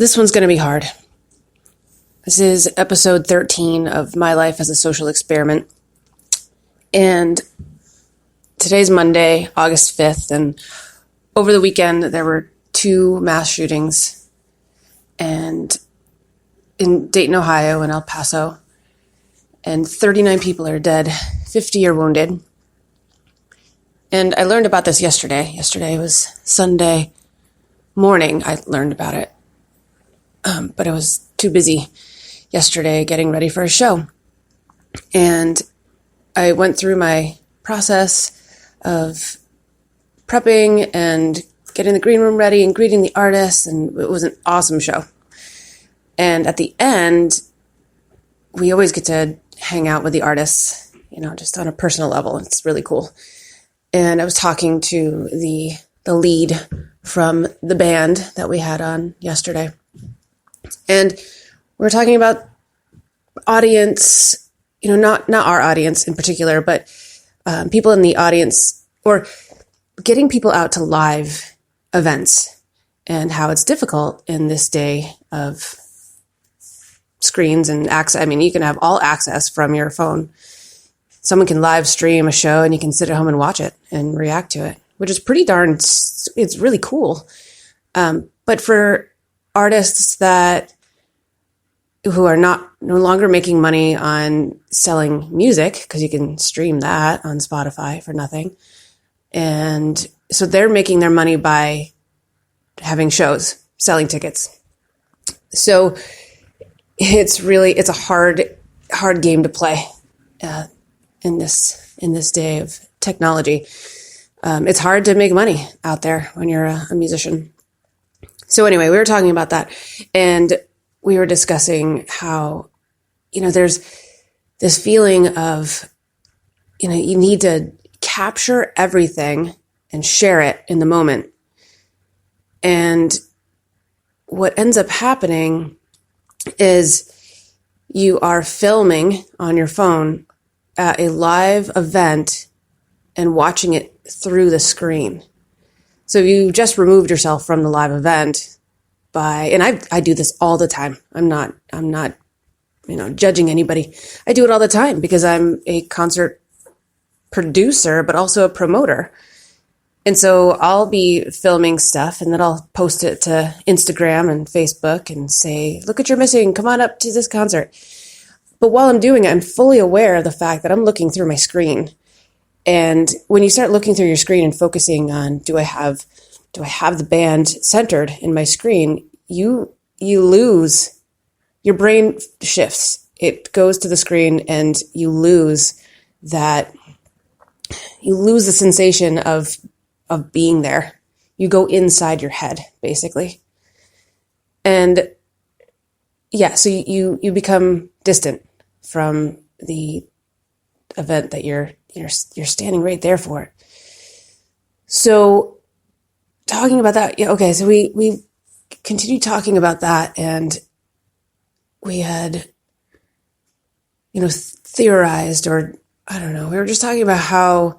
This one's going to be hard. This is episode 13 of My Life as a Social Experiment. And today's Monday, August 5th, and over the weekend there were 2 mass shootings and in Dayton, Ohio, and El Paso. And 39 people are dead, 50 are wounded. And I learned about this yesterday. Yesterday was Sunday morning I learned about it. But I was too busy yesterday getting ready for a show. And I went through my process of prepping and getting the green room ready and greeting the artists, and it was an awesome show. And at the end, we always get to hang out with the artists, just on a personal level. It's really cool. And I was talking to the lead from the band that we had on yesterday. And we were talking about audience, not our audience in particular, but people in the audience, or getting people out to live events, and how it's difficult in this day of screens and access. I mean, you can have all access from your phone. Someone can live stream a show and you can sit at home and watch it and react to it, which is pretty it's really cool. But for artists who are no longer making money on selling music, because you can stream that on Spotify for nothing. And so they're making their money by having shows, selling tickets. So it's a hard game to play in this day of technology. It's hard to make money out there when you're a musician. So anyway, we were talking about that, and we were discussing how, there's this feeling of, you need to capture everything and share it in the moment. And what ends up happening is you are filming on your phone at a live event and watching it through the screen. So you just removed yourself from the live event and I do this all the time. I'm not, judging anybody. I do it all the time because I'm a concert producer, but also a promoter. And so I'll be filming stuff and then I'll post it to Instagram and Facebook and say, look what you're missing. Come on up to this concert. But while I'm doing it, I'm fully aware of the fact that I'm looking through my screen. And when you start looking through your screen and focusing on, do I have the band centered in my screen, you lose, your brain shifts. It goes to the screen and you lose the sensation of being there. You go inside your head, basically. And yeah, so you become distant from the event that you're standing right there for. So talking about that, yeah, okay, so we continued talking about that, and we had, theorized, or I don't know, we were just talking about how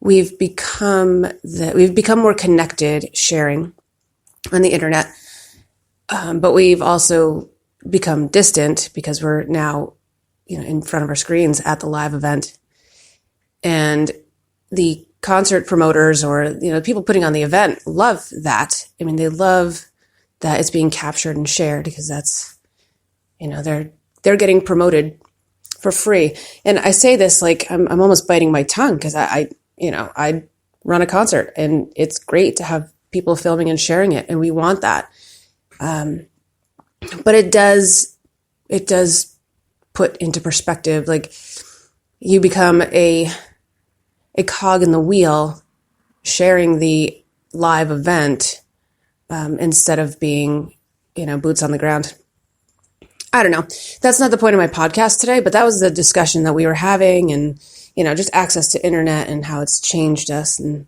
we've become more connected sharing on the internet, but we've also become distant because we're now, in front of our screens at the live event. And the concert promoters, or people putting on the event, love that. I mean, they love that it's being captured and shared, because that's, they're getting promoted for free. And I say this like I'm almost biting my tongue, because I run a concert, and it's great to have people filming and sharing it, and we want that. But it does put into perspective, like, you become a cog in the wheel sharing the live event, instead of being, boots on the ground. I don't know. That's not the point of my podcast today, but that was the discussion that we were having, and, just access to internet and how it's changed us and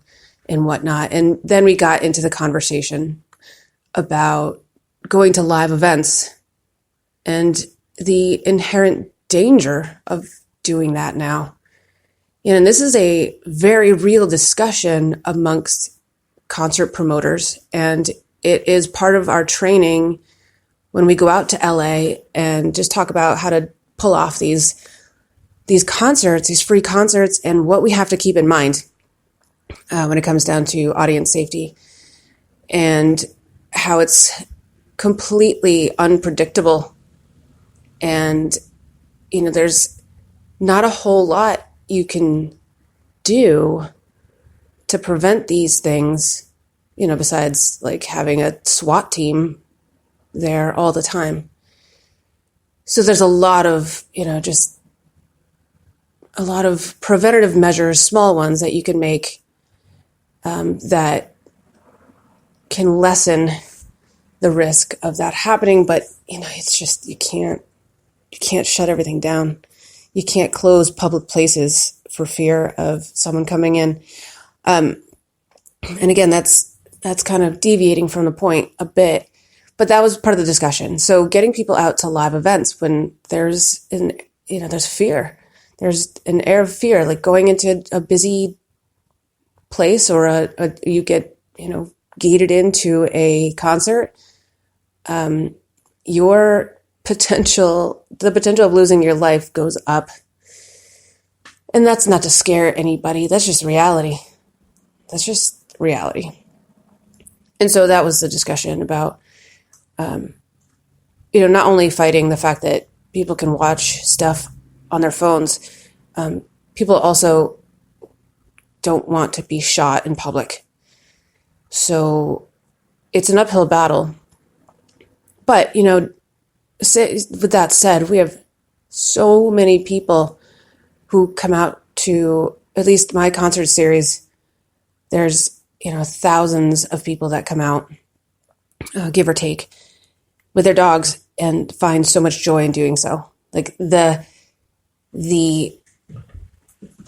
whatnot. And then we got into the conversation about going to live events and the inherent danger of doing that now. And this is a very real discussion amongst concert promoters, and it is part of our training when we go out to LA and just talk about how to pull off these concerts, these free concerts, and what we have to keep in mind when it comes down to audience safety, and how it's completely unpredictable. And, there's not a whole lot you can do to prevent these things, besides like having a SWAT team there all the time. So there's a lot of, just a lot of preventative measures, small ones that you can make that can lessen the risk of that happening. But, it's just, you can't shut everything down. You can't close public places for fear of someone coming in. And again, that's kind of deviating from the point a bit, but that was part of the discussion. So getting people out to live events when there's there's fear, there's an air of fear, like going into a busy place, or you get, gated into a concert, the potential of losing your life goes up. And that's not to scare anybody. That's just reality. And so that was the discussion about, not only fighting the fact that people can watch stuff on their phones, people also don't want to be shot in public. So it's an uphill battle. But, with that said, we have so many people who come out to at least my concert series. There's, thousands of people that come out, give or take, with their dogs and find so much joy in doing so. Like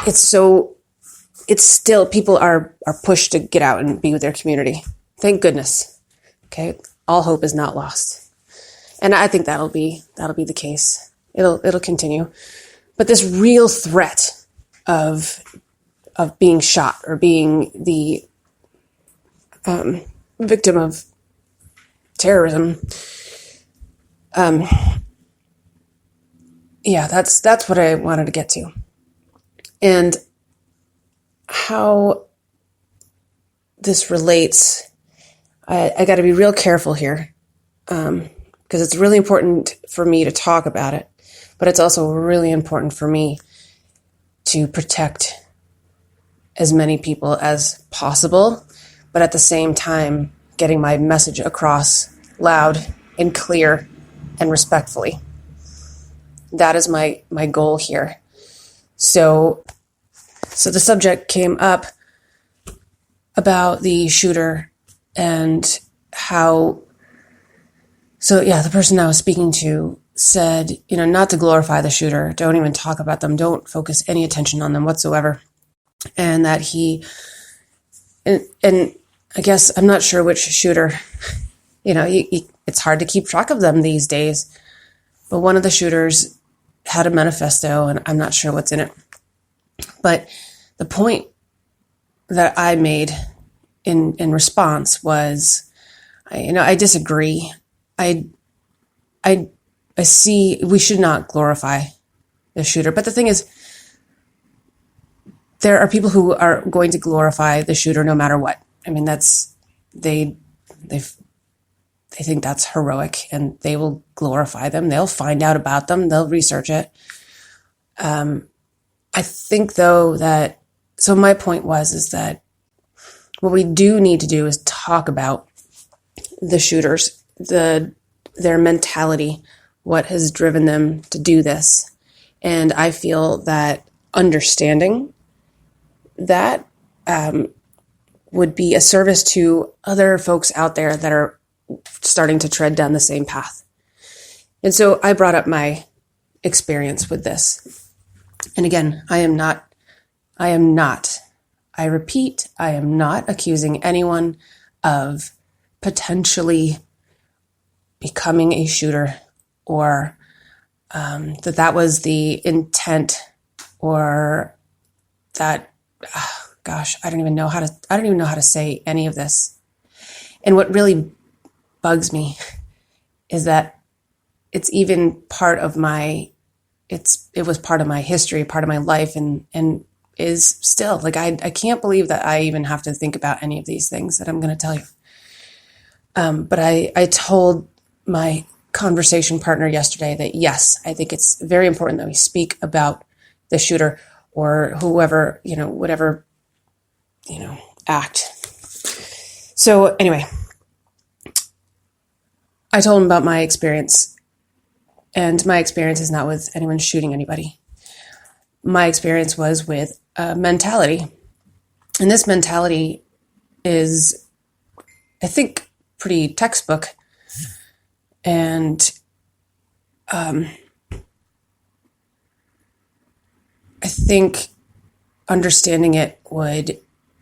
it's still, people are pushed to get out and be with their community. Thank goodness. Okay. All hope is not lost. And I think that'll be the case. It'll continue. But this real threat of being shot or being the victim of terrorism, that's what I wanted to get to. And how this relates, I got to be real careful here, because it's really important for me to talk about it, but it's also really important for me to protect as many people as possible, but at the same time, getting my message across loud and clear and respectfully. That is my goal here. So the subject came up about the shooter and how, the person I was speaking to said, not to glorify the shooter, don't even talk about them, don't focus any attention on them whatsoever. And that and I guess I'm not sure which shooter, it's hard to keep track of them these days, but one of the shooters had a manifesto, and I'm not sure what's in it. But the point that I made in response was, I disagree. I see we should not glorify the shooter. But the thing is, there are people who are going to glorify the shooter no matter what. I mean, they think that's heroic, and they will glorify them. They'll find out about them. They'll research it. I think, though, so my point is that what we do need to do is talk about the shooters, their mentality, what has driven them to do this. And I feel that understanding that would be a service to other folks out there that are starting to tread down the same path. And so I brought up my experience with this. And again, I repeat, I am not accusing anyone of potentially becoming a shooter, or that was the intent, or that, I don't even know how to say any of this. And what really bugs me is that it's even part of it was part of my history, part of my life, and is still like, I can't believe that I even have to think about any of these things that I'm going to tell you. But I told my conversation partner yesterday that yes, I think it's very important that we speak about the shooter or whoever, whatever, act. So anyway, I told him about my experience, and my experience is not with anyone shooting anybody. My experience was with a mentality. And this mentality is, I think, pretty textbook. And I think understanding it would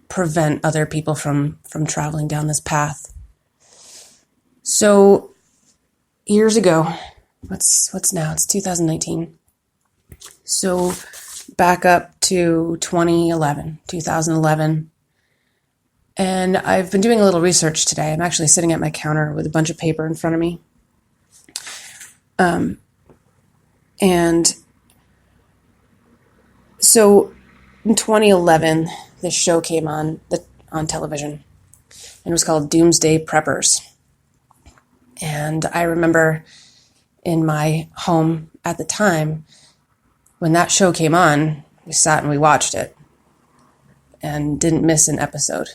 prevent other people from traveling down this path. So years ago, what's now? It's 2019. So back up to 2011. And I've been doing a little research today. I'm actually sitting at my counter with a bunch of paper in front of me. And so in 2011, this show came on television, and it was called Doomsday Preppers. And I remember in my home at the time, when that show came on, we sat and we watched it and didn't miss an episode.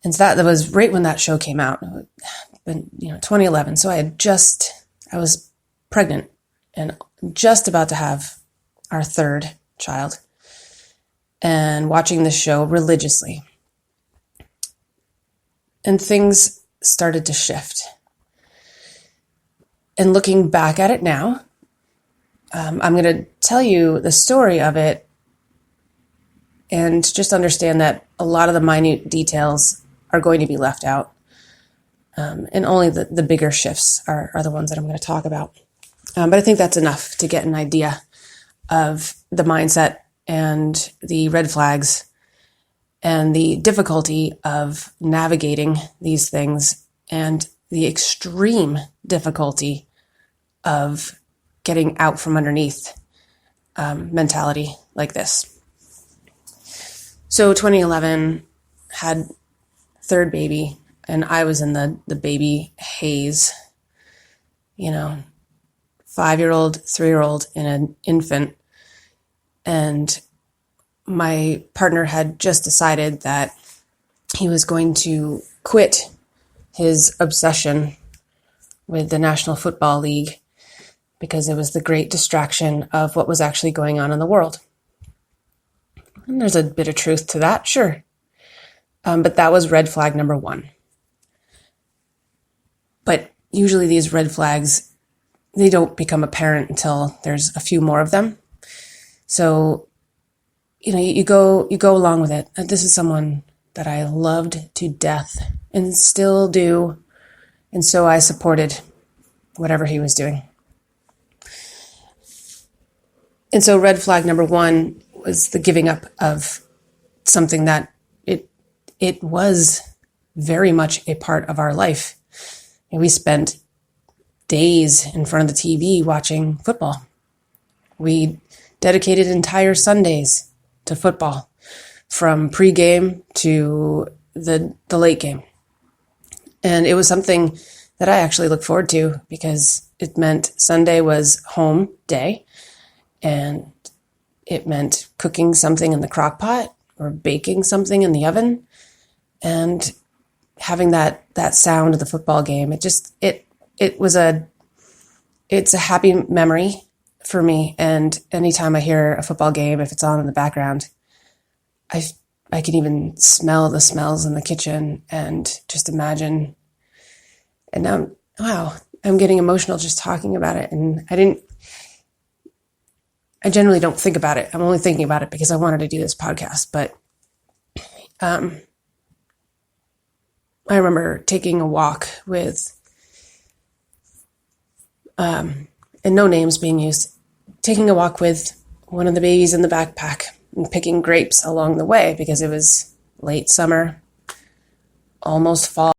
And so that was right when that show came out, 2011. So I was pregnant and just about to have our third child and watching the show religiously. And things started to shift. And looking back at it now, I'm going to tell you the story of it and just understand that a lot of the minute details are going to be left out. And only the bigger shifts are the ones that I'm going to talk about. But I think that's enough to get an idea of the mindset and the red flags and the difficulty of navigating these things and the extreme difficulty of getting out from underneath mentality like this. So 2011, had third baby, and I was in the baby haze, 5-year-old, 3-year-old, and an infant. And my partner had just decided that he was going to quit his obsession with the National Football League because it was the great distraction of what was actually going on in the world. And there's a bit of truth to that, sure. But that was red flag number 1. But usually these red flags, they don't become apparent until there's a few more of them. So, you go along with it. This is someone that I loved to death and still do. And so I supported whatever he was doing. And so red flag number 1 was the giving up of something that it was very much a part of our life. And we spent days in front of the TV watching football. We dedicated entire Sundays to football, from pregame to the late game. And it was something that I actually looked forward to because it meant Sunday was home day, and it meant cooking something in the crock pot or baking something in the oven and having that sound of the football game. It's a happy memory for me. And anytime I hear a football game, if it's on in the background, I can even smell the smells in the kitchen and just imagine. And now, wow, I'm getting emotional just talking about it. And I generally don't think about it. I'm only thinking about it because I wanted to do this podcast. But I remember taking a walk with, and no names being used, taking a walk with one of the babies in the backpack and picking grapes along the way because it was late summer, almost fall.